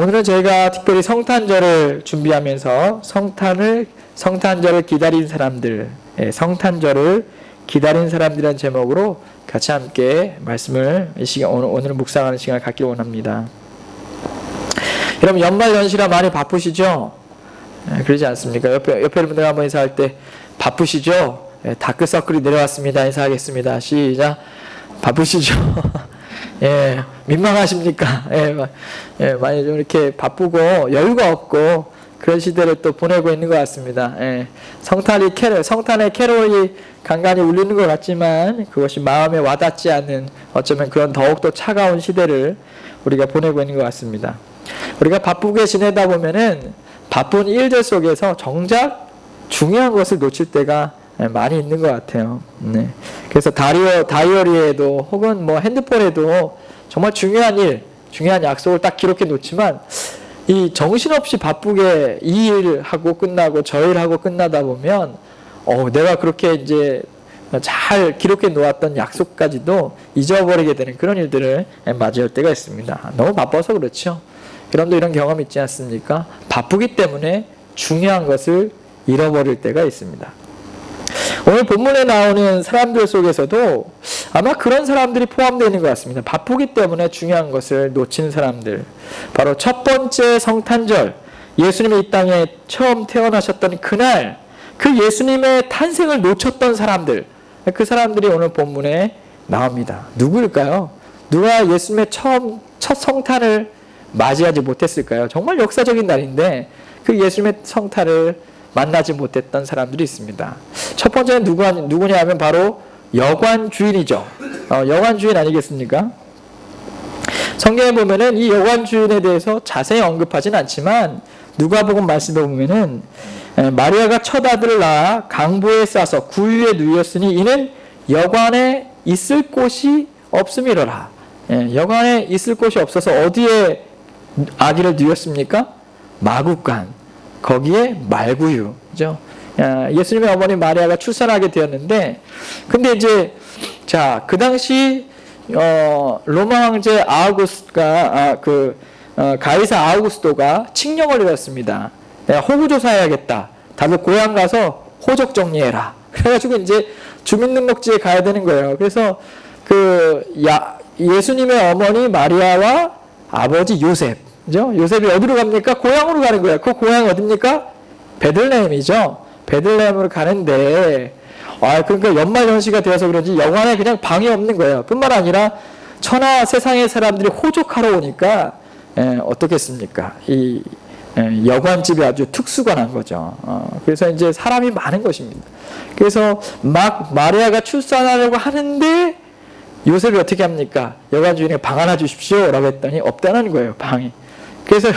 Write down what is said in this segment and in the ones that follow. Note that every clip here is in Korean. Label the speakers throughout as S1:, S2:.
S1: 오늘은 저희가 특별히 성탄절을 준비하면서 성탄절을 기다린 사람들, 성탄절을 기다린 사람들이라는 제목으로 같이 함께 말씀을 오늘 묵상하는 시간을 갖기를 원합니다. 여러분 연말 연시라 많이 바쁘시죠? 그러지 않습니까? 옆에 분들 한번 인사할 때 바쁘시죠? 다크서클이 내려왔습니다. 인사하겠습니다. 시작. 바쁘시죠? 민망하십니까? 많이 좀 이렇게 바쁘고 여유가 없고 그런 시대를 또 보내고 있는 것 같습니다. 성탄의 캐롤이 간간히 울리는 것 같지만 그것이 마음에 와닿지 않는 어쩌면 그런 더욱더 차가운 시대를 우리가 보내고 있는 것 같습니다. 우리가 바쁘게 지내다 보면은 바쁜 일들 속에서 정작 중요한 것을 놓칠 때가 많이 있는 것 같아요. 그래서 다이어리에도 혹은 뭐 핸드폰에도 정말 중요한 일, 중요한 약속을 딱 기록해 놓지만 이 정신없이 바쁘게 이 일하고 끝나고 저 일하고 끝나다 보면 내가 그렇게 이제 잘 기록해 놓았던 약속까지도 잊어버리게 되는 그런 일들을 맞이할 때가 있습니다. 너무 바빠서 그렇죠. 여러분도 이런 경험 있지 않습니까? 바쁘기 때문에 중요한 것을 잃어버릴 때가 있습니다. 오늘 본문에 나오는 사람들 속에서도 아마 그런 사람들이 포함되어 있는 것 같습니다. 바쁘기 때문에 중요한 것을 놓친 사람들. 바로 첫 번째 성탄절, 예수님이 이 땅에 처음 태어나셨던 그날, 그 예수님의 탄생을 놓쳤던 사람들, 그 사람들이 오늘 본문에 나옵니다. 누구일까요? 누가 예수님의 첫 성탄을 맞이하지 못했을까요? 정말 역사적인 날인데 그 예수님의 성탄을 만나지 못했던 사람들이 있습니다. 첫 번째는 누구냐 하면 바로 여관 주인이죠. 여관 주인 아니겠습니까? 성경에 보면은 이 여관 주인에 대해서 자세히 언급하진 않지만 누가복음 말씀에 보면은 마리아가 첫 아들을 낳아 강보에 싸서 구유에 누였으니 이는 여관에 있을 곳이 없음이로라. 여관에 있을 곳이 없어서 어디에 아기를 누였습니까? 마구간. 거기에 말구유, 그죠? 예수님의 어머니 마리아가 출산하게 되었는데, 근데 이제, 그 당시, 로마 황제 가이사 아우구스토가 칙령을 내렸습니다. 호구조사해야겠다. 다들 고향 가서 호적 정리해라. 그래가지고 이제 주민등록지에 가야 되는 거예요. 그래서 예수님의 어머니 마리아와 아버지 요셉, 그죠? 요셉이 어디로 갑니까? 고향으로 가는 거예요. 그 고향이 어딥니까? 베들레헴이죠. 베들레헴으로 가는데, 그러니까 연말연시가 되어서 그런지 여관에 그냥 방이 없는 거예요. 뿐만 아니라 천하 세상의 사람들이 호족하러 오니까, 어떻겠습니까? 이 여관집이 아주 특수가 난 거죠. 그래서 이제 사람이 많은 것입니다. 그래서 막 마리아가 출산하려고 하는데, 요셉이 어떻게 합니까? 여관 주인에게 방 하나 주십시오. 라고 했더니 없다는 거예요, 방이. 그래서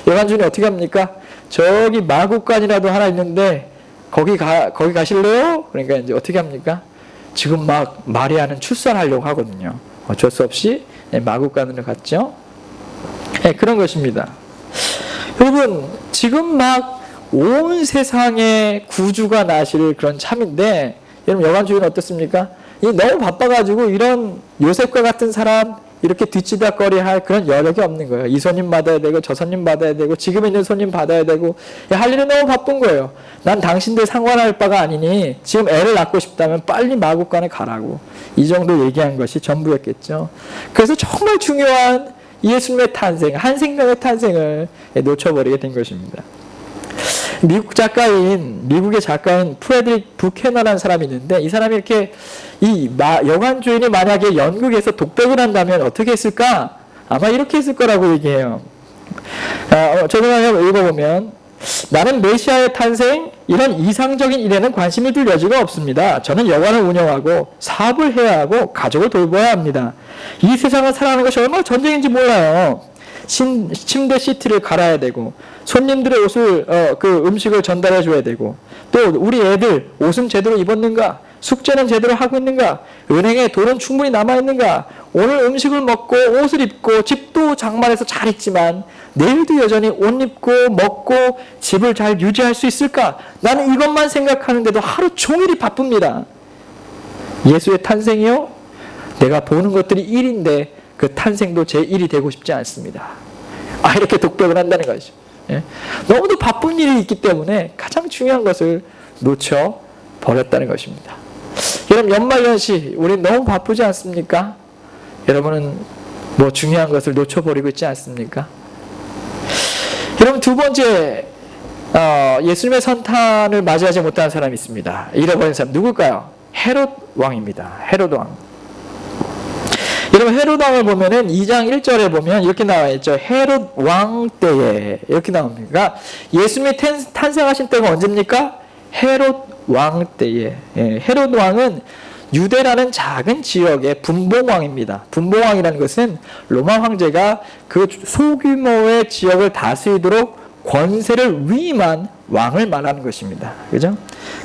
S1: 여관 주인이 어떻게 합니까? 저기 마구간이라도 하나 있는데 거기 가실래요? 그러니까 이제 어떻게 합니까? 지금 막 마리아는 출산하려고 하거든요. 어쩔 수 없이 마구간으로 갔죠. 그런 것입니다. 여러분 지금 막 온 세상에 구주가 나실 그런 참인데 여러분 여관 주인은 어떻습니까? 너무 바빠가지고 이런 요셉과 같은 사람 이렇게 뒤치다거리할 그런 여력이 없는 거예요. 이 손님 받아야 되고 저 손님 받아야 되고 지금 있는 손님 받아야 되고 할 일은 너무 바쁜 거예요. 난 당신들 상관할 바가 아니니 지금 애를 낳고 싶다면 빨리 마구간에 가라고. 이 정도 얘기한 것이 전부였겠죠. 그래서 정말 중요한 예수님의 탄생, 한 생명의 탄생을 놓쳐버리게 된 것입니다. 미국의 작가인 프레드릭 부캐너라는 사람이 있는데 이 사람이 이렇게 여관 주인이 만약에 연극에서 독백을 한다면 어떻게 했을까? 아마 이렇게 했을 거라고 얘기해요. 적용하여 읽어보면 나는 메시아의 탄생 이런 이상적인 일에는 관심을 둘 여지가 없습니다. 저는 여관을 운영하고 사업을 해야 하고 가족을 돌봐야 합니다. 이 세상을 살아가는 것이 얼마나 전쟁인지 몰라요. 침대 시트를 갈아야 되고 손님들의 옷을 음식을 전달해 줘야 되고 또 우리 애들 옷은 제대로 입었는가? 숙제는 제대로 하고 있는가? 은행에 돈은 충분히 남아있는가? 오늘 음식을 먹고 옷을 입고 집도 장만해서 잘 있지만 내일도 여전히 옷 입고 먹고 집을 잘 유지할 수 있을까? 나는 이것만 생각하는데도 하루 종일이 바쁩니다. 예수의 탄생이요? 내가 보는 것들이 일인데 그 탄생도 제 일이 되고 싶지 않습니다. 이렇게 독백을 한다는 것이죠. 예. 너무도 바쁜 일이 있기 때문에 가장 중요한 것을 놓쳐버렸다는 것입니다. 여러분, 연말연시 우리 너무 바쁘지 않습니까? 여러분은 뭐 중요한 것을 놓쳐버리고 있지 않습니까? 여러분, 두 번째 예수님의 선탄을 맞이하지 못한 사람이 있습니다. 잃어버린 사람 누굴까요? 헤롯 왕입니다. 헤롯 왕. 여러분, 헤롯 왕을 보면은 2장 1절에 보면 이렇게 나와 있죠. 헤롯 왕 때에 이렇게 나옵니다. 그러니까 예수님이 탄생하신 때가 언제입니까? 헤롯 왕 때에. 헤롯 왕은 유대라는 작은 지역의 분봉왕입니다. 분봉왕이라는 것은 로마 황제가 그 소규모의 지역을 다스리도록 권세를 위임한 왕을 말하는 것입니다. 그죠?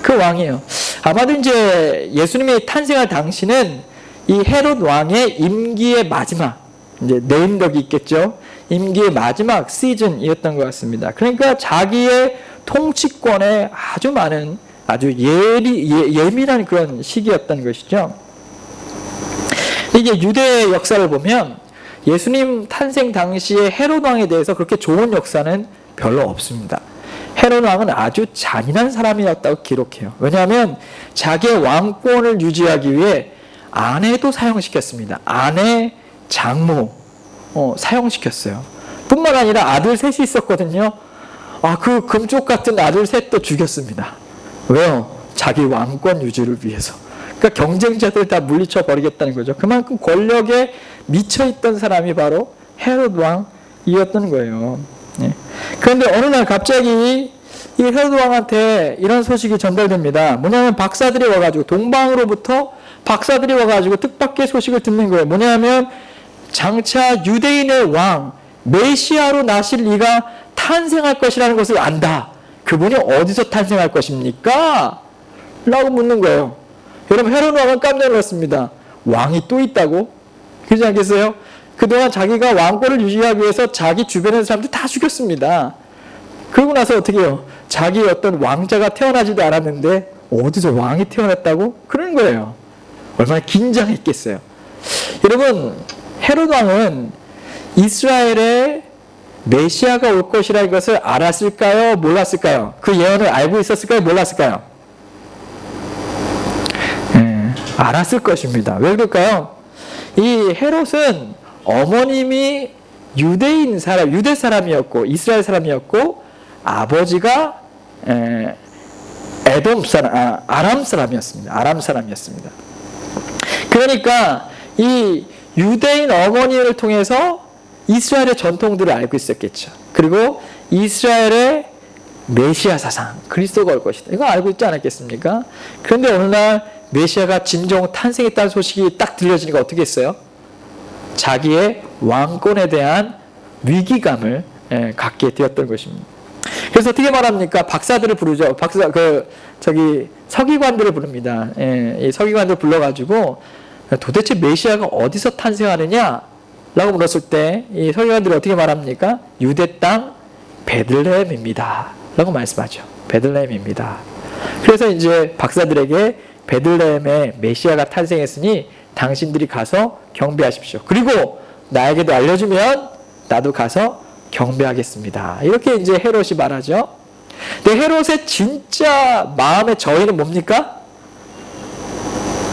S1: 그 왕이에요. 아마도 이제 예수님이 탄생할 당시는 이 헤롯 왕의 임기의 마지막, 이제 내임덕이 있겠죠. 임기의 마지막 시즌이었던 것 같습니다. 그러니까 자기의 통치권에 아주 많은 아주 예민한 그런 시기였던 것이죠. 이게 유대의 역사를 보면 예수님 탄생 당시에 헤롯 왕에 대해서 그렇게 좋은 역사는 별로 없습니다. 헤롯 왕은 아주 잔인한 사람이었다고 기록해요. 왜냐하면 자기의 왕권을 유지하기 위해 아내도 사형시켰습니다. 아내, 장모 사형시켰어요. 뿐만 아니라 아들 셋이 있었거든요. 그 금쪽 같은 아들 셋도 죽였습니다. 왜요? 자기 왕권 유지를 위해서. 그러니까 경쟁자들 다 물리쳐 버리겠다는 거죠. 그만큼 권력에 미쳐있던 사람이 바로 헤롯 왕이었던 거예요. 그런데 어느 날 갑자기 이 헤롯 왕한테 이런 소식이 전달됩니다. 뭐냐면 박사들이 와가지고, 동방으로부터 박사들이 와가지고 뜻밖의 소식을 듣는 거예요. 뭐냐면 장차 유대인의 왕 메시아로 나실 이가 탄생할 것이라는 것을 안다. 그분이 어디서 탄생할 것입니까? 라고 묻는 거예요. 여러분, 헤롯 왕은 깜짝 놀랐습니다. 왕이 또 있다고? 그러지 않겠어요? 그동안 자기가 왕권을 유지하기 위해서 자기 주변의 사람들 다 죽였습니다. 그러고 나서 어떻게 해요? 자기 어떤 왕자가 태어나지도 않았는데 어디서 왕이 태어났다고? 그런 거예요. 얼마나 긴장했겠어요. 여러분, 헤롯 왕은 이스라엘의 메시아가 올 것이라는 것을 알았을까요? 몰랐을까요? 그 예언을 알고 있었을까요? 몰랐을까요? 알았을 것입니다. 왜 그럴까요? 이 헤롯은 어머님이 유대 사람이었고 이스라엘 사람이었고, 아버지가 아람 사람이었습니다. 그러니까 이 유대인 어머니를 통해서 이스라엘의 전통들을 알고 있었겠죠. 그리고 이스라엘의 메시아 사상, 그리스도가 올 것이다. 이거 알고 있지 않았겠습니까? 그런데 어느 날 메시아가 진정 탄생했다는 소식이 딱 들려지니까 어떻게 했어요? 자기의 왕권에 대한 위기감을 갖게 되었던 것입니다. 그래서 어떻게 말합니까? 박사들을 부르죠. 서기관들을 부릅니다. 이 서기관들을 불러가지고 도대체 메시아가 어디서 탄생하느냐? 라고 물었을 때 이 서기관들이 어떻게 말합니까? 유대 땅 베들레헴입니다. 라고 말씀하죠. 베들레헴입니다. 그래서 이제 박사들에게 베들레헴에 메시아가 탄생했으니 당신들이 가서 경배하십시오. 그리고 나에게도 알려주면 나도 가서 경배하겠습니다. 이렇게 이제 헤롯이 말하죠. 근데 헤롯의 진짜 마음의 저희는 뭡니까?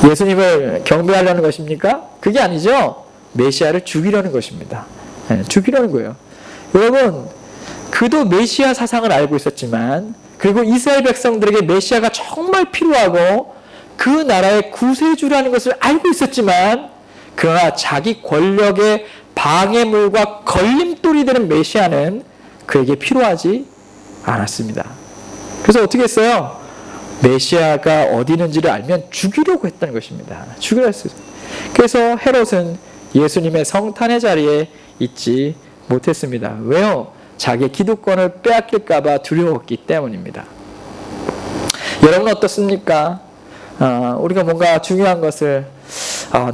S1: 예수님을 경배하려는 것입니까? 그게 아니죠. 메시아를 죽이려는 것입니다. 죽이려는 거예요. 여러분, 그도 메시아 사상을 알고 있었지만, 그리고 이스라엘 백성들에게 메시아가 정말 필요하고 그 나라의 구세주라는 것을 알고 있었지만, 그러나 자기 권력의 방해물과 걸림돌이 되는 메시아는 그에게 필요하지 않았습니다. 그래서 어떻게 했어요? 메시아가 어디 있는지를 알면 죽이려고 했다는 것입니다. 죽이려 했어요. 그래서 헤롯은 예수님의 성탄의 자리에 있지 못했습니다. 왜요? 자기의 기득권을 빼앗길까 봐 두려웠기 때문입니다. 여러분은 어떻습니까? 우리가 뭔가 중요한 것을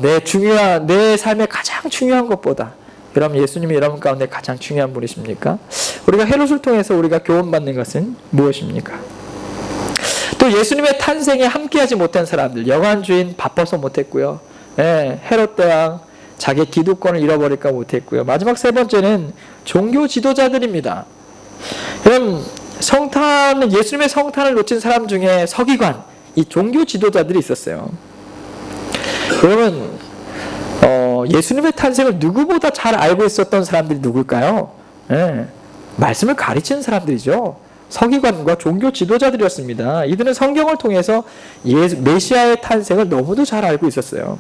S1: 내 삶의 가장 중요한 것보다, 여러분, 예수님이 여러분 가운데 가장 중요한 분이십니까? 우리가 헤롯을 통해서 우리가 교훈받는 것은 무엇입니까? 또 예수님의 탄생에 함께하지 못한 사람들, 여관 주인 바빠서 못했고요. 헤롯 대왕 자기 기득권을 잃어버릴까 못했고요. 마지막 세 번째는 종교 지도자들입니다. 그럼 예수님의 성탄을 놓친 사람 중에 서기관, 이 종교 지도자들이 있었어요. 그러면 예수님의 탄생을 누구보다 잘 알고 있었던 사람들이 누굴까요? 말씀을 가르치는 사람들이죠. 서기관과 종교 지도자들이었습니다. 이들은 성경을 통해서 메시아의 탄생을 너무도 잘 알고 있었어요.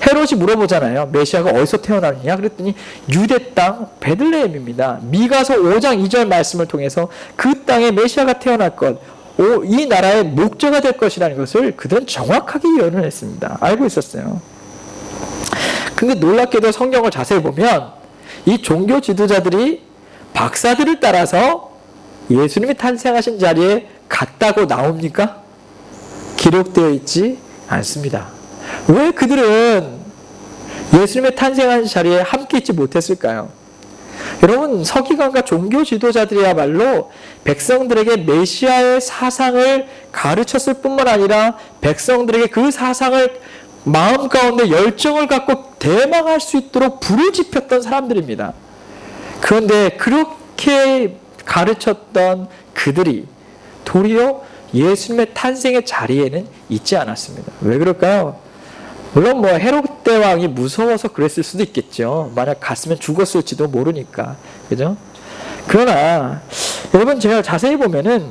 S1: 헤롯이 물어보잖아요. 메시아가 어디서 태어났느냐? 그랬더니 유대 땅 베들레헴입니다. 미가서 5장 2절 말씀을 통해서 그 땅에 메시아가 태어날 것, 이 나라의 목자가 될 것이라는 것을 그들은 정확하게 예언을 했습니다. 알고 있었어요. 근데 놀랍게도 성경을 자세히 보면 이 종교 지도자들이 박사들을 따라서 예수님이 탄생하신 자리에 갔다고 나옵니까? 기록되어 있지 않습니다. 왜 그들은 예수님의 탄생한 자리에 함께 있지 못했을까요? 여러분, 서기관과 종교 지도자들이야말로 백성들에게 메시아의 사상을 가르쳤을 뿐만 아니라 백성들에게 그 사상을 마음 가운데 열정을 갖고 대망할 수 있도록 불을 지폈던 사람들입니다. 그런데 그렇게 가르쳤던 그들이 도리어 예수님의 탄생의 자리에는 있지 않았습니다. 왜 그럴까요? 물론 헤롯 대왕이 무서워서 그랬을 수도 있겠죠. 만약 갔으면 죽었을지도 모르니까. 그죠? 그러나 여러분, 제가 자세히 보면은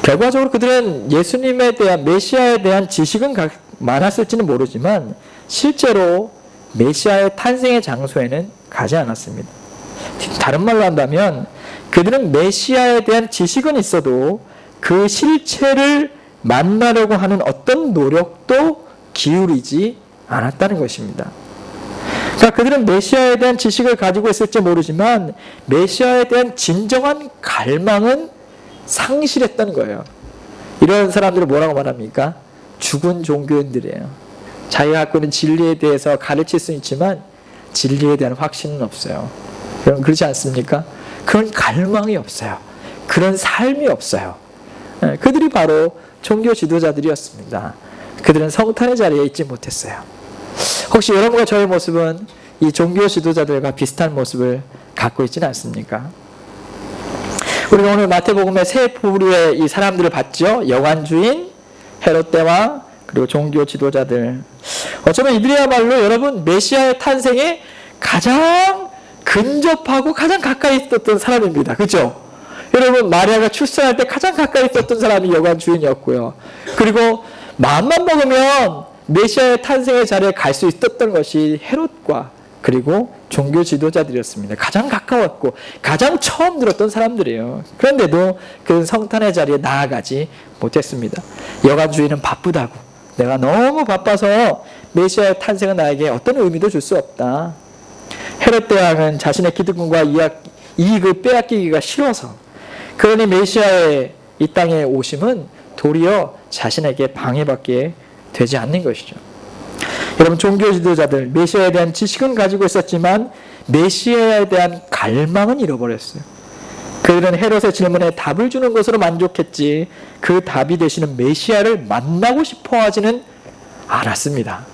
S1: 결과적으로 그들은 예수님에 대한, 메시아에 대한 지식은 많았을지는 모르지만 실제로 메시아의 탄생의 장소에는 가지 않았습니다. 다른 말로 한다면 그들은 메시아에 대한 지식은 있어도 그 실체를 만나려고 하는 어떤 노력도 기울이지 않았다는 것입니다. 그러니까 그들은 메시아에 대한 지식을 가지고 있을지 모르지만 메시아에 대한 진정한 갈망은 상실했다는 거예요. 이런 사람들을 뭐라고 말합니까? 죽은 종교인들이에요. 자기가 갖고 있는 진리에 대해서 가르칠 수 있지만 진리에 대한 확신은 없어요. 여러분, 그렇지 않습니까? 그런 갈망이 없어요. 그런 삶이 없어요. 그들이 바로 종교 지도자들이었습니다. 그들은 성탄의 자리에 있지 못했어요. 혹시 여러분과 저의 모습은 이 종교 지도자들과 비슷한 모습을 갖고 있지는 않습니까? 우리가 오늘 마태복음의 세 부류의 이 사람들을 봤죠. 여관주인, 헤롯 대왕, 그리고 종교 지도자들. 어쩌면 이들이야말로 여러분 메시아의 탄생에 가장 근접하고 가장 가까이 있었던 사람입니다. 그렇죠? 여러분, 마리아가 출산할 때 가장 가까이 있었던 사람이 여관주인이었고요. 그리고 마음만 먹으면 메시아의 탄생의 자리에 갈 수 있었던 것이 헤롯과 그리고 종교 지도자들이었습니다. 가장 가까웠고 가장 처음 들었던 사람들이에요. 그런데도 그는 성탄의 자리에 나아가지 못했습니다. 여관주인은 바쁘다고, 내가 너무 바빠서 메시아의 탄생은 나에게 어떤 의미도 줄 수 없다. 헤롯 대왕은 자신의 기득권과 이익을 빼앗기기가 싫어서, 그러니 메시아의 이 땅에 오심은 도리어 자신에게 방해받게 되지 않는 것이죠. 여러분, 종교 지도자들 메시아에 대한 지식은 가지고 있었지만 메시아에 대한 갈망은 잃어버렸어요. 그들은 헤롯의 질문에 답을 주는 것으로 만족했지 그 답이 되시는 메시아를 만나고 싶어 하지는 않았습니다.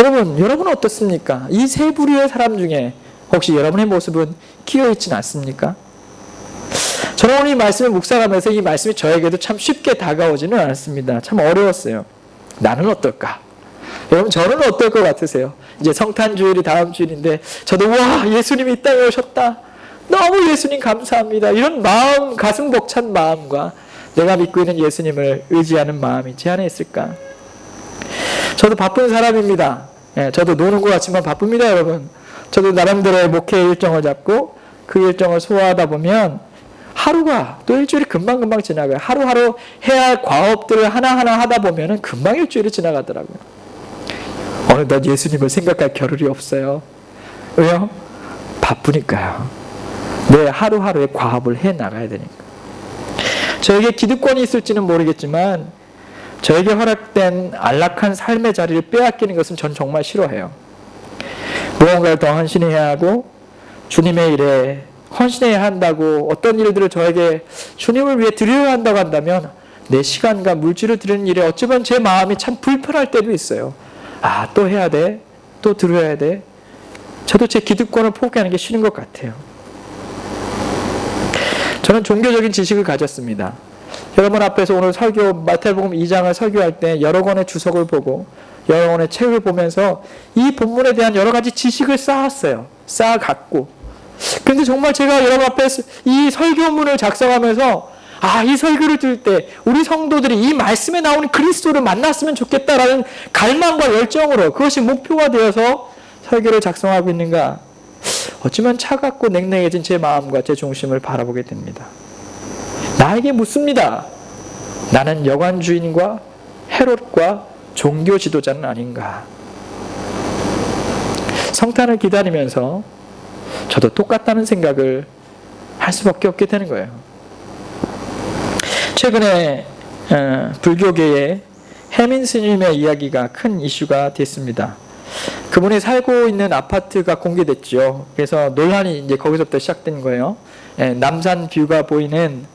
S1: 여러분 어떻습니까? 이 세 부류의 사람 중에 혹시 여러분의 모습은 끼어있지는 않습니까? 저는 오늘 이 말씀을 묵상하면서 이 말씀이 저에게도 참 쉽게 다가오지는 않았습니다. 참 어려웠어요. 나는 어떨까? 여러분, 저는 어떨 것 같으세요? 이제 성탄주일이 다음 주일인데 저도 와, 예수님이 이 땅에 오셨다, 너무 예수님 감사합니다, 이런 마음, 가슴 벅찬 마음과 내가 믿고 있는 예수님을 의지하는 마음이 제 안에 있을까? 저도 바쁜 사람입니다. 저도 노는 것 같지만 바쁩니다, 여러분. 저도 나름대로의 목회 일정을 잡고 그 일정을 소화하다 보면 하루가 또 일주일이 금방금방 지나가요. 하루하루 해야 할 과업들을 하나하나 하다 보면 금방 일주일이 지나가더라고요. 어느덧 예수님을 생각할 겨를이 없어요. 왜요? 바쁘니까요. 내 하루하루의 과업을 해나가야 되니까. 저에게 기득권이 있을지는 모르겠지만 저에게 허락된 안락한 삶의 자리를 빼앗기는 것은 전 정말 싫어해요. 무언가를 더 헌신해야 하고 주님의 일에 헌신해야 한다고, 어떤 일들을 저에게 주님을 위해 드려야 한다고 한다면 내 시간과 물질을 드리는 일에 어쩌면 제 마음이 참 불편할 때도 있어요. 또 해야 돼, 또 들어야 돼. 저도 제 기득권을 포기하는 게 싫은 것 같아요. 저는 종교적인 지식을 가졌습니다. 여러분 앞에서 오늘 설교 마태복음 2장을 설교할 때 여러 권의 주석을 보고 여러 권의 책을 보면서 이 본문에 대한 여러 가지 지식을 쌓았어요. 쌓아갔고. 근데 정말 제가 여러분 앞에 이 설교문을 작성하면서 이 설교를 들을 때 우리 성도들이 이 말씀에 나오는 그리스도를 만났으면 좋겠다라는 갈망과 열정으로 그것이 목표가 되어서 설교를 작성하고 있는가? 어쩌면 차갑고 냉랭해진 제 마음과 제 중심을 바라보게 됩니다. 나에게 묻습니다. 나는 여관주인과 헤롯과 종교 지도자는 아닌가? 성탄을 기다리면서 저도 똑같다는 생각을 할 수밖에 없게 되는 거예요. 최근에 불교계에 해민 스님의 이야기가 큰 이슈가 됐습니다. 그분이 살고 있는 아파트가 공개됐죠. 그래서 논란이 이제 거기서부터 시작된 거예요. 남산 뷰가 보이는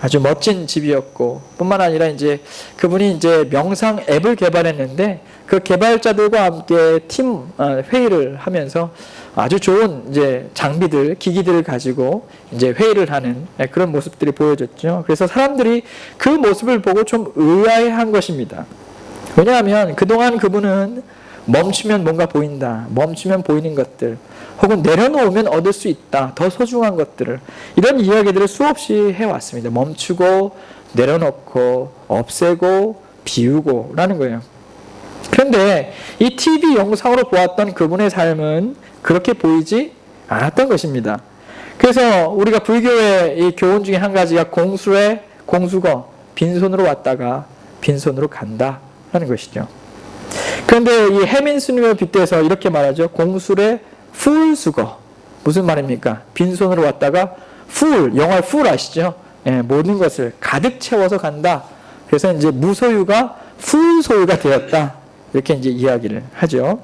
S1: 아주 멋진 집이었고, 뿐만 아니라 이제 그분이 이제 명상 앱을 개발했는데 그 개발자들과 함께 팀 회의를 하면서 아주 좋은 이제 장비들, 기기들을 가지고 이제 회의를 하는 그런 모습들이 보여졌죠. 그래서 사람들이 그 모습을 보고 좀 의아해한 것입니다. 왜냐하면 그동안 그분은 멈추면 뭔가 보인다, 멈추면 보이는 것들, 혹은 내려놓으면 얻을 수 있다, 더 소중한 것들을, 이런 이야기들을 수없이 해왔습니다. 멈추고 내려놓고 없애고 비우고 라는 거예요. 그런데 이 TV 영상으로 보았던 그분의 삶은 그렇게 보이지 않았던 것입니다. 그래서 우리가 불교의 이 교훈 중에 한 가지가 공수의 공수거, 빈손으로 왔다가 빈손으로 간다 라는 것이죠. 그런데 이 해민 스님을 빗대서 이렇게 말하죠. 공술의 풀수거. 무슨 말입니까? 빈손으로 왔다가 풀, 영어의 풀 아시죠? 모든 것을 가득 채워서 간다. 그래서 이제 무소유가 풀소유가 되었다. 이렇게 이제 이야기를 하죠.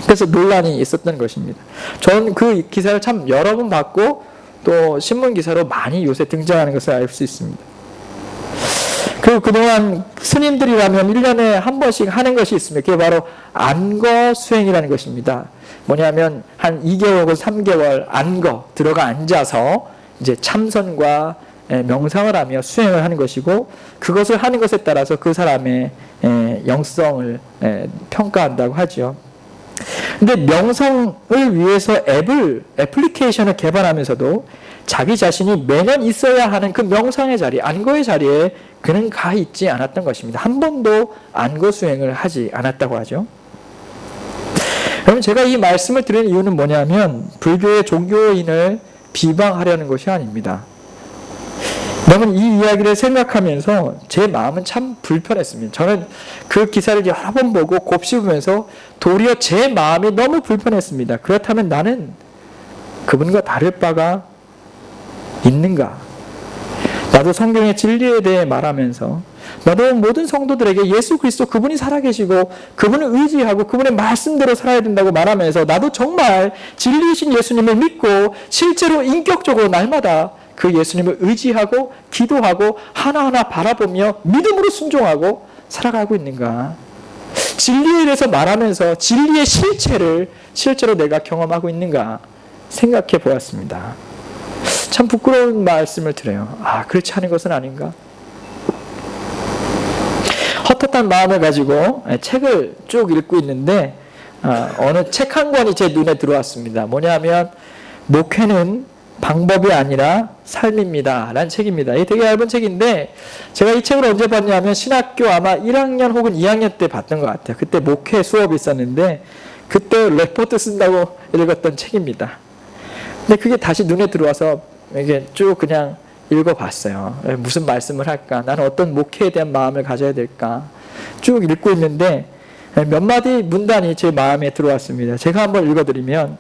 S1: 그래서 논란이 있었던 것입니다. 저는 그 기사를 참 여러 번 봤고 또 신문 기사로 많이 요새 등장하는 것을 알 수 있습니다. 그리고 그동안 스님들이라면 1년에 한 번씩 하는 것이 있습니다. 그게 바로 안거 수행이라는 것입니다. 뭐냐면 한 2개월 혹은 3개월 안거 들어가 앉아서 이제 참선과 명상을 하며 수행을 하는 것이고, 그것을 하는 것에 따라서 그 사람의 영성을 평가한다고 하죠. 근데 명성을 위해서 애플리케이션을 개발하면서도 자기 자신이 매년 있어야 하는 그 명상의 자리, 안거의 자리에 그는 가 있지 않았던 것입니다. 한 번도 안거 수행을 하지 않았다고 하죠. 여러분, 제가 이 말씀을 드리는 이유는 뭐냐면 불교의 종교인을 비방하려는 것이 아닙니다. 여러분, 이 이야기를 생각하면서 제 마음은 참 불편했습니다. 저는 그 기사를 여러 번 보고 곱씹으면서 도리어 제 마음이 너무 불편했습니다. 그렇다면 나는 그분과 다를 바가 있는가? 나도 성경의 진리에 대해 말하면서 나도 모든 성도들에게 예수 그리스도 그분이 살아계시고 그분을 의지하고 그분의 말씀대로 살아야 된다고 말하면서 나도 정말 진리이신 예수님을 믿고 실제로 인격적으로 날마다 그 예수님을 의지하고 기도하고 하나하나 바라보며 믿음으로 순종하고 살아가고 있는가? 진리에 대해서 말하면서 진리의 실체를 실제로 내가 경험하고 있는가 생각해 보았습니다. 참 부끄러운 말씀을 드려요. 그렇지 않은 것은 아닌가? 헛헛한 마음을 가지고 책을 쭉 읽고 있는데 어느 책 한 권이 제 눈에 들어왔습니다. 뭐냐면 목회는 방법이 아니라 삶입니다 라는 책입니다. 이게 되게 얇은 책인데 제가 이 책을 언제 봤냐면 신학교 아마 1학년 혹은 2학년 때 봤던 것 같아요. 그때 목회 수업이 있었는데 그때 레포트 쓴다고 읽었던 책입니다. 근데 그게 다시 눈에 들어와서 이게 쭉 그냥 읽어봤어요. 무슨 말씀을 할까? 나는 어떤 목회에 대한 마음을 가져야 될까? 쭉 읽고 있는데 몇 마디 문단이 제 마음에 들어왔습니다. 제가 한번 읽어드리면,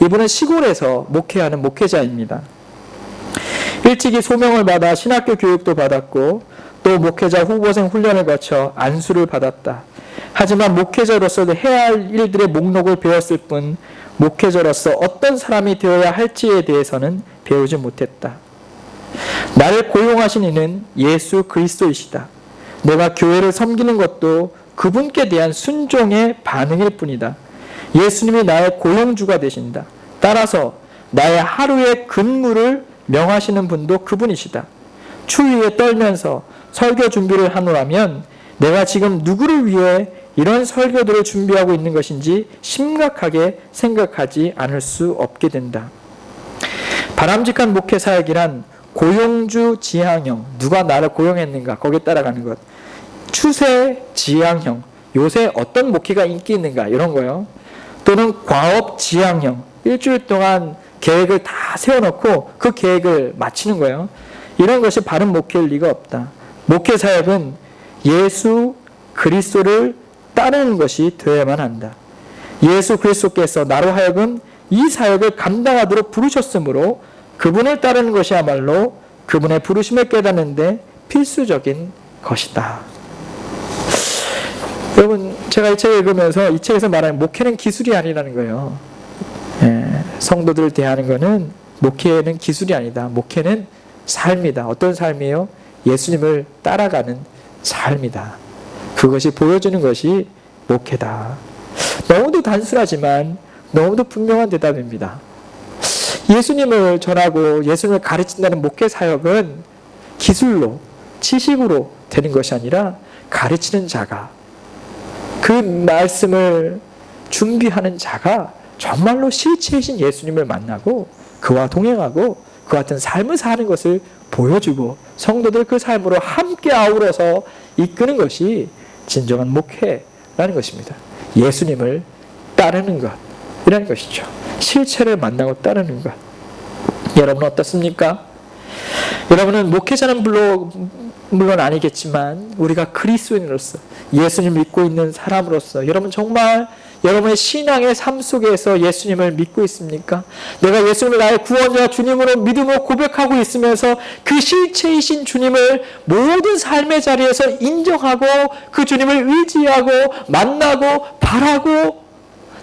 S1: 이분은 시골에서 목회하는 목회자입니다. 일찍이 소명을 받아 신학교 교육도 받았고 또 목회자 후보생 훈련을 거쳐 안수를 받았다. 하지만 목회자로서 해야 할 일들의 목록을 배웠을 뿐 목회자로서 어떤 사람이 되어야 할지에 대해서는 배우지 못했다. 나를 고용하신 이는 예수 그리스도이시다. 내가 교회를 섬기는 것도 그분께 대한 순종의 반응일 뿐이다. 예수님이 나의 고용주가 되신다. 따라서 나의 하루의 근무를 명하시는 분도 그분이시다. 추위에 떨면서 설교 준비를 하노라면 내가 지금 누구를 위해 이런 설교들을 준비하고 있는 것인지 심각하게 생각하지 않을 수 없게 된다. 바람직한 목회 사역이란 고용주 지향형, 누가 나를 고용했는가 거기에 따라가는 것. 추세 지향형, 요새 어떤 목회가 인기 있는가 이런 거요. 또는 과업 지향형, 일주일 동안 계획을 다 세워놓고 그 계획을 마치는 거예요. 이런 것이 바른 목회일 리가 없다. 목회 사역은 예수 그리스도를 따르는 것이 되어야만 한다. 예수 그리스도께서 나로 하여금 이 사역을 감당하도록 부르셨으므로 그분을 따르는 것이야말로 그분의 부르심을 깨닫는데 필수적인 것이다. 여러분, 제가 이 책을 읽으면서 이 책에서 말하는 목회는 기술이 아니라는 거예요. 성도들을 대하는 것은 목회는 기술이 아니다. 목회는 삶이다. 어떤 삶이에요? 예수님을 따라가는 삶이다. 그것이 보여주는 것이 목회다. 너무도 단순하지만 너무도 분명한 대답입니다. 예수님을 전하고 예수님을 가르친다는 목회 사역은 기술로, 지식으로 되는 것이 아니라 가르치는 자가, 그 말씀을 준비하는 자가 정말로 실체이신 예수님을 만나고 그와 동행하고 그 같은 삶을 사는 것을 보여주고 성도들 그 삶으로 함께 아우러서 이끄는 것이 진정한 목회라는 것입니다. 예수님을 따르는 것이라는 것이죠. 실체를 만나고 따르는 것. 여러분은 어떻습니까? 여러분은 목회자는 물론 아니겠지만 우리가 그리스도인으로서 예수님을 믿고 있는 사람으로서 여러분 정말 여러분의 신앙의 삶 속에서 예수님을 믿고 있습니까? 내가 예수님을 나의 구원자 주님으로 믿음으로 고백하고 있으면서 그 실체이신 주님을 모든 삶의 자리에서 인정하고 그 주님을 의지하고 만나고 바라고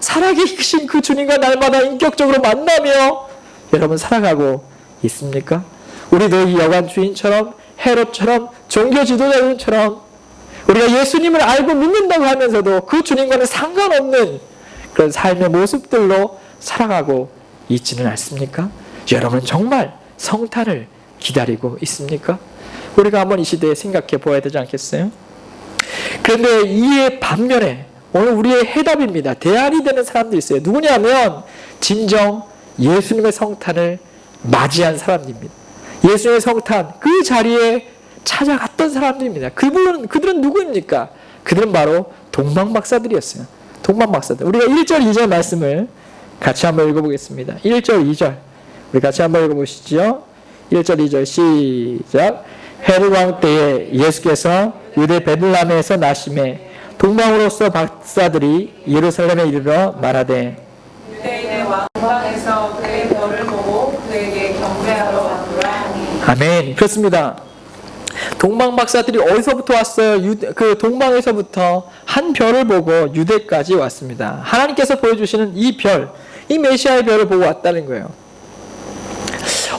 S1: 살아계신 그 주님과 날마다 인격적으로 만나며 여러분 살아가고 있습니까? 우리도 이 여관 주인처럼 헤롯처럼 종교 지도자들처럼 우리가 예수님을 알고 믿는다고 하면서도 그 주님과는 상관없는 그런 삶의 모습들로 살아가고 있지는 않습니까? 여러분은 정말 성탄을 기다리고 있습니까? 우리가 한번 이 시대에 생각해 보아야 되지 않겠어요? 그런데 이에 반면에 오늘 우리의 해답입니다. 대안이 되는 사람들이 있어요. 누구냐면 진정 예수님의 성탄을 맞이한 사람입니다. 예수님의 성탄 그 자리에 찾아갔던 사람들입니다. 그들은 누구입니까? 그들은 바로 동방박사들이었어요. 동방박사들. 우리가 1절, 2절 말씀을 같이 한번 읽어보겠습니다. 1절, 2절. 우리 같이 한번 읽어보시죠. 1절, 2절 시작. 헤롯 왕 때에 예수께서 유대 베들레헴에서 나심에 동방으로서 박사들이 예루살렘에 이르러 말하되
S2: 유대인의 왕 동방에서 그의 별을 보고 그에게 경배하러 왔노라.
S1: 아멘. 그렇습니다. 동방 박사들이 어디서부터 왔어요? 그 동방에서부터 한 별을 보고 유대까지 왔습니다. 하나님께서 보여주시는 이 별, 이 메시아의 별을 보고 왔다는 거예요.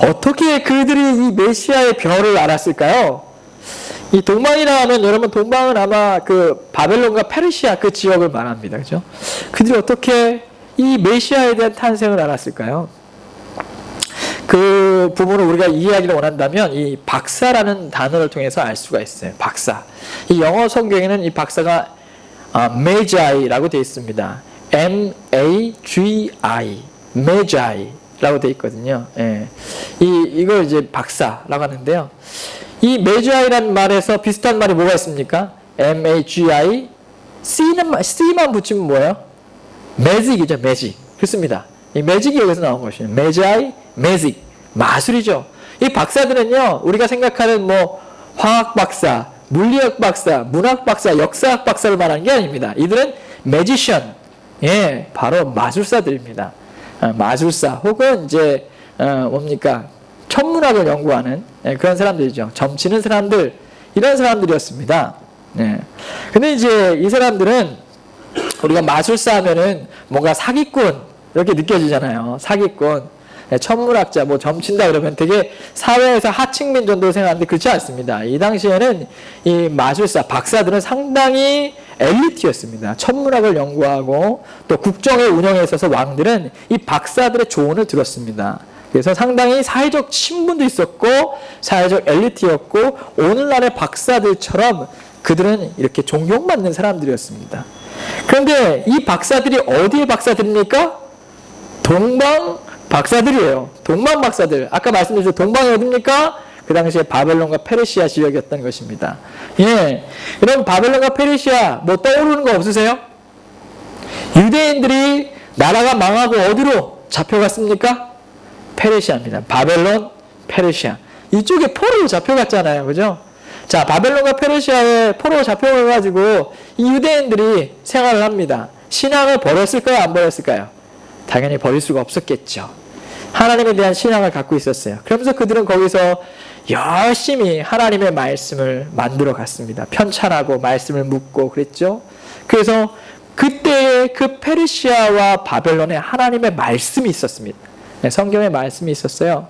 S1: 어떻게 그들이 이 메시아의 별을 알았을까요? 이 동방이라 하면 여러분 동방은 아마 그 바벨론과 페르시아 그 지역을 말합니다. 그죠? 그들이 어떻게 이 메시아에 대한 탄생을 알았을까요? 그 부분을 우리가 이해하기를 원한다면 이 박사라는 단어를 통해서 알 수가 있어요. 박사. 이 영어 성경에는 이 박사가 Magi라고 되어 있습니다. M-A-G-I, Magi라고 되어 있거든요. 예. 이걸 이제 박사라고 하는데요. 이 Magi라는 말에서 비슷한 말이 뭐가 있습니까? M-A-G-I, C만 붙이면 뭐예요? Magic이죠, Magic. 그렇습니다. 이 Magic이 여기서 나온 것이에요. Magi, Magic. 마술이죠. 이 박사들은요, 우리가 생각하는 뭐, 화학 박사, 물리학 박사, 문학 박사, 역사학 박사를 말하는 게 아닙니다. 이들은 매지션. 예, 바로 마술사들입니다. 마술사, 혹은 이제, 뭡니까? 천문학을 연구하는 그런 사람들이죠. 점치는 사람들, 이런 사람들이었습니다. 예. 근데 이제 이 사람들은 우리가 마술사 하면은 뭔가 사기꾼, 이렇게 느껴지잖아요. 사기꾼. 천문학자, 뭐 점친다 그러면 되게 사회에서 하층민 정도로 생각하는데 그렇지 않습니다. 이 당시에는 이 마술사, 박사들은 상당히 엘리트였습니다. 천문학을 연구하고 또 국정의 운영에 있어서 왕들은 이 박사들의 조언을 들었습니다. 그래서 상당히 사회적 신분도 있었고 사회적 엘리트였고 오늘날의 박사들처럼 그들은 이렇게 존경받는 사람들이었습니다. 그런데 이 박사들이 어디의 박사들입니까? 동방 박사들이에요. 동방 박사들. 아까 말씀드렸죠. 동방이 어디입니까? 그 당시에 바벨론과 페르시아 지역이었던 것입니다. 예. 그럼 바벨론과 페르시아 뭐 떠오르는 거 없으세요? 유대인들이 나라가 망하고 어디로 잡혀갔습니까? 페르시아입니다. 바벨론, 페르시아. 이쪽에 포로로 잡혀갔잖아요. 그죠? 자, 바벨론과 페르시아에 포로로 잡혀가가지고 이 유대인들이 생활을 합니다. 신앙을 버렸을까요? 안 버렸을까요? 당연히 버릴 수가 없었겠죠. 하나님에 대한 신앙을 갖고 있었어요. 그러면서 그들은 거기서 열심히 하나님의 말씀을 만들어 갔습니다. 편찬하고 말씀을 묻고 그랬죠. 그래서 그때의 그 페르시아와 바벨론에 하나님의 말씀이 있었습니다. 네, 성경의 말씀이 있었어요.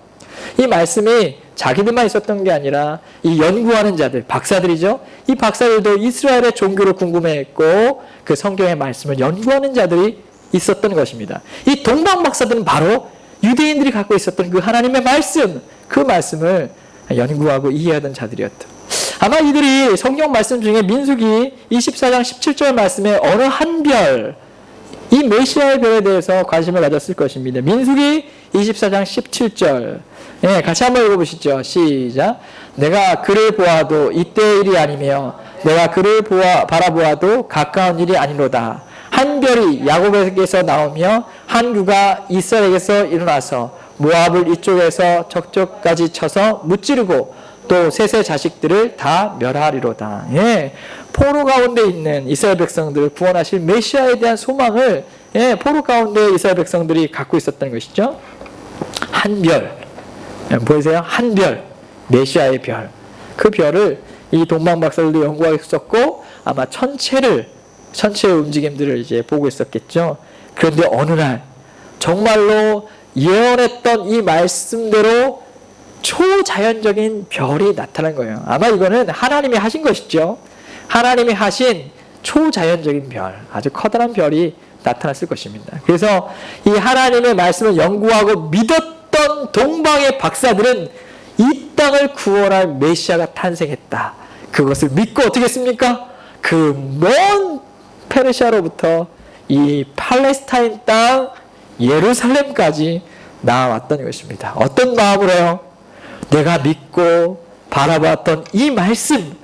S1: 이 말씀이 자기들만 있었던 게 아니라 이 연구하는 자들, 박사들이죠. 이 박사들도 이스라엘의 종교를 궁금해했고 그 성경의 말씀을 연구하는 자들이 있었던 것입니다. 이 동방 박사들은 바로 유대인들이 갖고 있었던 그 하나님의 말씀, 그 말씀을 연구하고 이해하던 자들이었다. 아마 이들이 성경 말씀 중에 민수기 24장 17절 말씀에 어느 한 별, 이 메시아의 별에 대해서 관심을 가졌을 것입니다. 민수기 24장 17절. 예, 같이 한번 읽어보시죠. 시작. 내가 그를 보아도 이때의 일이 아니며 내가 그를 바라보아도 가까운 일이 아니로다. 한 별이 야곱에게서 나오며 한 유가 이스라엘에게서 일어나서 모압을 이쪽에서 저쪽까지 쳐서 무찌르고 또 셋의 자식들을 다 멸하리로다. 예, 포로 가운데 있는 이스라엘 백성들을 구원하실 메시아에 대한 소망을 포로 가운데 이스라엘 백성들이 갖고 있었던 것이죠. 한 별, 보이세요? 한 별, 메시아의 별. 그 별을 이 동방 박사들도 연구하고 있었고 아마 천체의 움직임들을 이제 보고 있었겠죠. 그런데 어느 날 정말로 예언했던 이 말씀대로 초자연적인 별이 나타난 거예요. 아마 이거는 하나님이 하신 것이죠. 하나님이 하신 초자연적인 별, 아주 커다란 별이 나타났을 것입니다. 그래서 이 하나님의 말씀을 연구하고 믿었던 동방의 박사들은 이 땅을 구원할 메시아가 탄생했다. 그것을 믿고 어떻게 했습니까? 그 먼 페르시아로부터 이 팔레스타인 땅 예루살렘까지 나아왔던 것입니다. 어떤 마음으로요? 내가 믿고 바라봤던 이 말씀,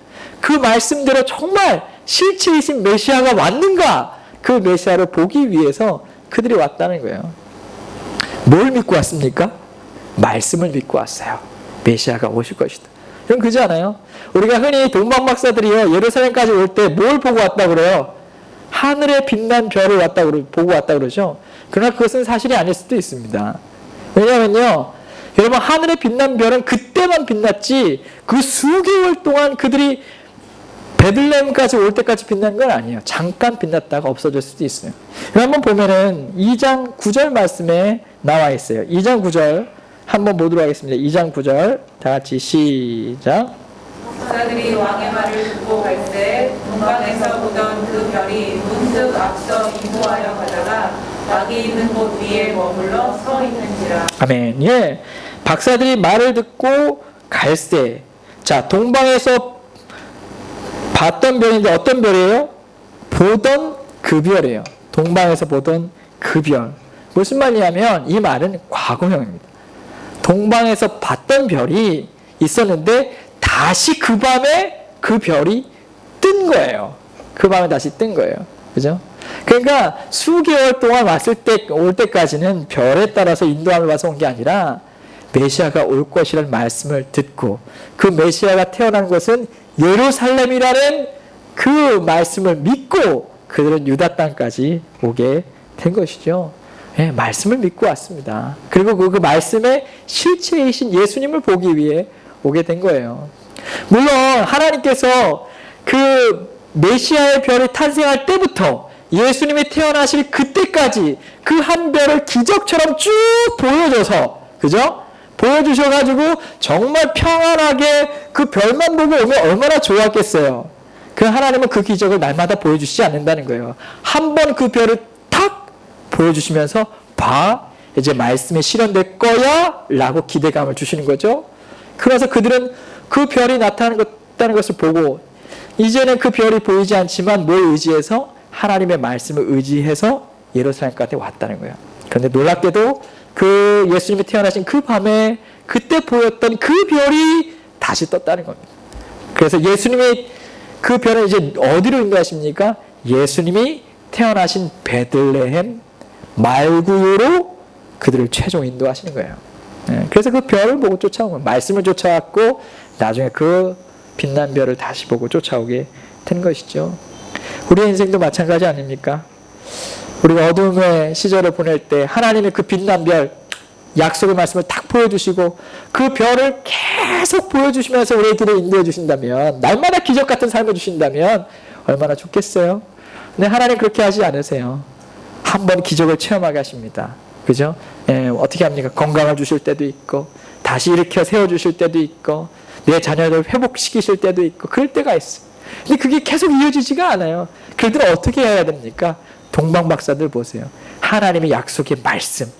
S1: 그 말씀대로 정말 실체이신 메시아가 왔는가? 그 메시아를 보기 위해서 그들이 왔다는 거예요. 뭘 믿고 왔습니까? 말씀을 믿고 왔어요. 메시아가 오실 것이다. 그럼 그지 않아요? 우리가 흔히 동방 박사들이요 예루살렘까지 올 때 뭘 보고 왔다 그래요? 하늘에 빛난 별을 보고 왔다 그러죠. 그러나 그것은 사실이 아닐 수도 있습니다. 왜냐하면요, 여러분 하늘에 빛난 별은 그때만 빛났지 그 수개월 동안 그들이 베들레헴까지 올 때까지 빛난 건 아니에요. 잠깐 빛났다가 없어질 수도 있어요. 한번 보면은 2장 9절 말씀에 나와 있어요. 2장 9절 한번 보도록 하겠습니다. 2장 9절 다 같이 시작.
S2: 박사들이 왕의 말을 듣고 갈 때 동방에서 보던 그 별이 문득 앞서 이동하여 가다가 낙이 있는 곳 위에 머물러 서 있는지라.
S1: 아멘. 예, 박사들이 말을 듣고 갈새. 자, 동방에서 봤던 별인데 어떤 별이에요? 보던 그 별이에요. 동방에서 보던 그 별. 무슨 말이냐면 이 말은 과거형입니다. 동방에서 봤던 별이 있었는데 다시 그 밤에 그 별이 뜬 거예요. 그 밤에 다시 뜬 거예요. 그죠? 그러니까 수개월 동안 올 때까지는 별에 따라서 인도함을 받아서 온 게 아니라 메시아가 올 것이라는 말씀을 듣고 그 메시아가 태어난 것은 예루살렘이라는 그 말씀을 믿고 그들은 유다 땅까지 오게 된 것이죠. 예, 말씀을 믿고 왔습니다. 그리고 그 말씀의 실체이신 예수님을 보기 위해 오게 된 거예요. 물론 하나님께서 그 메시아의 별이 탄생할 때부터 예수님이 태어나실 그때까지 그 한 별을 기적처럼 쭉 보여줘서 그죠? 보여주셔가지고 정말 평안하게 그 별만 보고 오면 얼마나 좋았겠어요. 그 하나님은 그 기적을 날마다 보여주시지 않는다는 거예요. 한 번 그 별을 탁 보여주시면서 봐, 이제 말씀이 실현될 거야 라고 기대감을 주시는 거죠. 그래서 그들은 그 별이 나타났다는 것을 보고 이제는 그 별이 보이지 않지만 뭘 의지해서? 하나님의 말씀을 의지해서 예루살렘까지 왔다는 거예요. 그런데 놀랍게도 그 예수님이 태어나신 그 밤에 그때 보였던 그 별이 다시 떴다는 겁니다. 그래서 예수님이 그 별을 이제 어디로 인도하십니까? 예수님이 태어나신 베들레헴 말구유로 그들을 최종 인도하시는 거예요. 그래서 그 별을 보고 쫓아온 거예요. 말씀을 쫓아왔고 나중에 그 빛난 별을 다시 보고 쫓아오게 된 것이죠. 우리의 인생도 마찬가지 아닙니까? 우리가 어둠의 시절을 보낼 때 하나님의 그 빛난 별, 약속의 말씀을 딱 보여주시고 그 별을 계속 보여주시면서 우리의 길을 인도해 주신다면, 날마다 기적 같은 삶을 주신다면 얼마나 좋겠어요? 근데 하나님 그렇게 하지 않으세요. 한번 기적을 체험하게 하십니다. 그죠? 어떻게 합니까? 건강을 주실 때도 있고 다시 일으켜 세워주실 때도 있고 내 자녀를 회복시키실 때도 있고 그럴 때가 있어요. 근데 그게 계속 이어지지가 않아요. 그들은 어떻게 해야 됩니까? 동방박사들 보세요. 하나님의 약속의 말씀,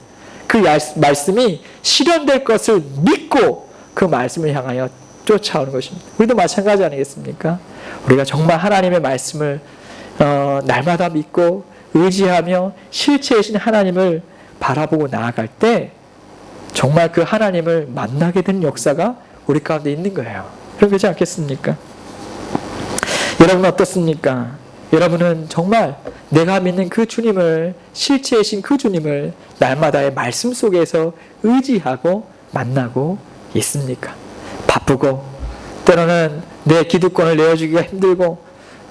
S1: 그 말씀이 실현될 것을 믿고 그 말씀을 향하여 쫓아오는 것입니다. 우리도 마찬가지 아니겠습니까? 우리가 정말 하나님의 말씀을 날마다 믿고 의지하며 실체이신 하나님을 바라보고 나아갈 때 정말 그 하나님을 만나게 된 역사가 우리 가운데 있는 거예요. 그렇지 않겠습니까? 여러분 어떻습니까? 여러분은 정말 내가 믿는 그 주님을, 실체이신 그 주님을 날마다의 말씀 속에서 의지하고 만나고 있습니까? 바쁘고 때로는 내 기득권을 내어주기가 힘들고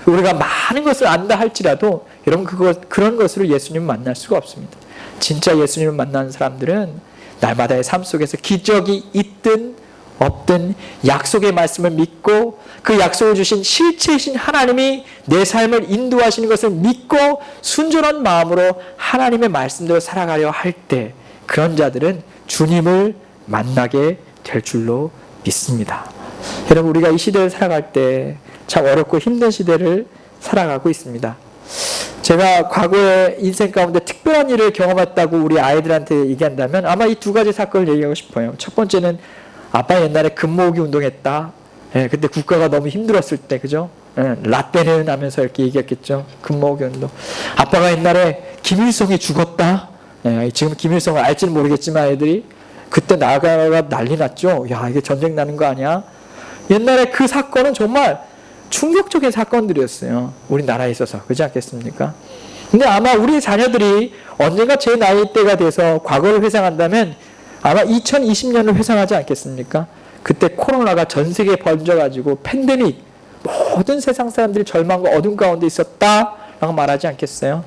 S1: 우리가 많은 것을 안다 할지라도 여러분 그런 것으로 예수님을 만날 수가 없습니다. 진짜 예수님을 만나는 사람들은 날마다의 삶 속에서 기적이 있든 없든 약속의 말씀을 믿고 그 약속을 주신 실체이신 하나님이 내 삶을 인도하시는 것을 믿고 순전한 마음으로 하나님의 말씀대로 살아가려 할 때 그런 자들은 주님을 만나게 될 줄로 믿습니다. 여러분 우리가 이 시대를 살아갈 때 참 어렵고 힘든 시대를 살아가고 있습니다. 제가 과거에 인생 가운데 특별한 일을 경험했다고 우리 아이들한테 얘기한다면 아마 이 두 가지 사건을 얘기하고 싶어요. 첫 번째는 아빠 옛날에 금모으기 운동했다. 그때 국가가 너무 힘들었을 때, 그죠? 라떼는 하면서 이렇게 얘기했겠죠. 금모으기 운동. 아빠가 옛날에 김일성이 죽었다. 지금 김일성을 알지는 모르겠지만 애들이 그때 나라가 난리 났죠. 야, 이게 전쟁 나는 거 아니야? 옛날에 그 사건은 정말 충격적인 사건들이었어요. 우리나라에 있어서. 그렇지 않겠습니까? 근데 아마 우리 자녀들이 언젠가 제 나이대가 돼서 과거를 회상한다면 아마 2020년을 회상하지 않겠습니까? 그때 코로나가 전 세계에 번져가지고 팬데믹, 모든 세상 사람들이 절망과 어둠 가운데 있었다라고 말하지 않겠어요?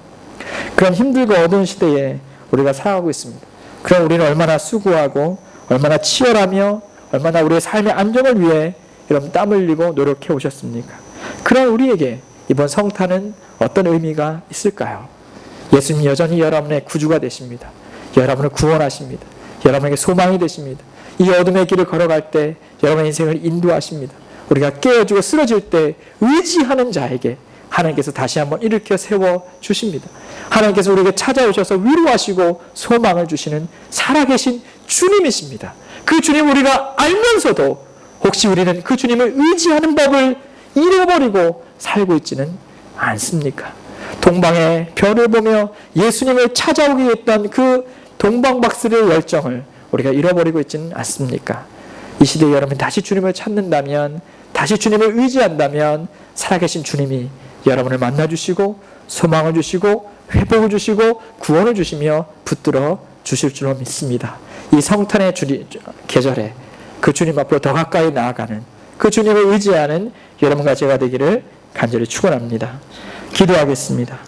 S1: 그런 힘들고 어두운 시대에 우리가 살아가고 있습니다. 그럼 우리는 얼마나 수고하고 얼마나 치열하며 얼마나 우리의 삶의 안정을 위해 여러분 땀 흘리고 노력해 오셨습니까? 그런 우리에게 이번 성탄은 어떤 의미가 있을까요? 예수님이 여전히 여러분의 구주가 되십니다. 여러분을 구원하십니다. 여러분에게 소망이 되십니다. 이 어둠의 길을 걸어갈 때 여러분의 인생을 인도하십니다. 우리가 깨어지고 쓰러질 때 의지하는 자에게 하나님께서 다시 한번 일으켜 세워주십니다. 하나님께서 우리에게 찾아오셔서 위로하시고 소망을 주시는 살아계신 주님이십니다. 그 주님 우리가 알면서도 혹시 우리는 그 주님을 의지하는 법을 잃어버리고 살고 있지는 않습니까? 동방의 별을 보며 예수님을 찾아오게 했던 그 동방박사의 열정을 우리가 잃어버리고 있지는 않습니까? 이 시대에 여러분이 다시 주님을 찾는다면, 다시 주님을 의지한다면 살아계신 주님이 여러분을 만나주시고 소망을 주시고 회복을 주시고 구원을 주시며 붙들어 주실 줄로 믿습니다. 이 성탄의 계절에 그 주님 앞으로 더 가까이 나아가는 그 주님을 의지하는 여러분과 제가 되기를 간절히 축원합니다. 기도하겠습니다.